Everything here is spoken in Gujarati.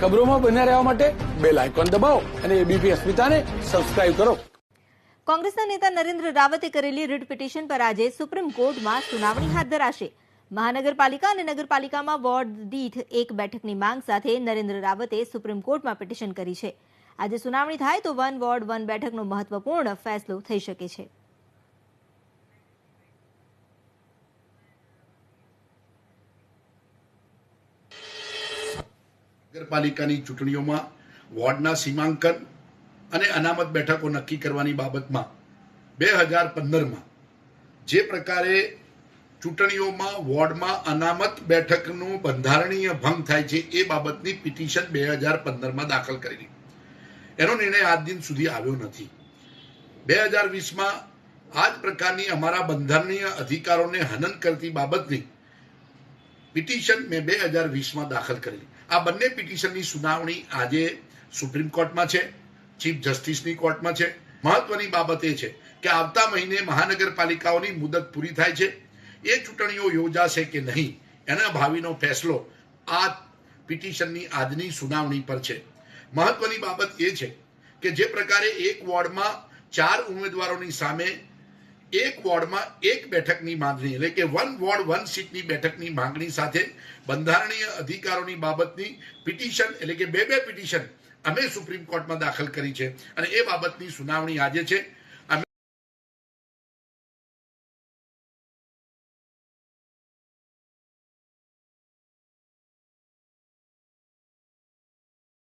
ખબરોમાં બન્યા રહેવા માટે બેલ આઇકોન દબાવો અને એબીપી અસ્મિતાને સબસ્ક્રાઇબ કરો. કોંગ્રેસના નેતા નરેન્દ્ર રાવતે કરેલી રીટ પિટિશન પર આજે સુપ્રીમ કોર્ટમાં સુનાવણી હાથ ધરાશે. મહાનગરપાલિકા અને નગરપાલિકામાં વોર્ડ દીઠ એક બેઠકની માંગ સાથે નરેન્દ્ર રાવતે સુપ્રીમ કોર્ટમાં પિટિશન કરી છે. આજે સુનાવણી થાય તો 1 વોર્ડ 1 બેઠકનો મહત્વપૂર્ણ ફેસલો થઈ શકે છે. નગરપાલિકાની ચૂંટણીઓમાં વોર્ડના સીમાંકન અને અનામત બેઠકો નક્કી કરવાની બાબતમાં 2015માં જે પ્રકારે ચૂંટણીઓમાં વોર્ડમાં અનામત બેઠકનું બંધારણીય ભંગ થાય છે એ બાબતની પિટિશન 2015માં દાખલ કરેલી. એનો નિર્ણય આજ દિન સુધી આવ્યો નથી. 2020માં આ જ પ્રકારની અમારા બંધારણીય અધિકારોને હનન કરતી બાબતની પિટિશન મેં 2020માં દાખલ કરેલી. આ બંને પિટિશનની સુનાવણી આજે સુપ્રીમ કોર્ટમાં છે, ચીફ જસ્ટિસની કોર્ટમાં છે. મહત્વની બાબત એ છે કે આવતા મહિને મહાનગરપાલિકાઓની મુદત પૂરી થાય છે. એ ચૂંટણીઓ યોજાશે કે નહીં એના ભાવિનો ફેસલો આ પિટિશનની આજની સુનાવણી પર છે. મહત્વની બાબત એ છે કે જે પ્રકારે એક વોર્ડમાં 4 ઉમેદવારોની સામે એક વોર્ડમાં એક બેઠકની માંગણી એટલે કે 1 વોર્ડ 1 સીટની બેઠકની માંગણી સાથે બંધારણીય અધિકારોની બાબતની પિટિશન એટલે કે બે પિટિશન અમે સુપ્રીમ કોર્ટમાં દાખલ કરી છે અને એ બાબતની સુનાવણી આજે છે.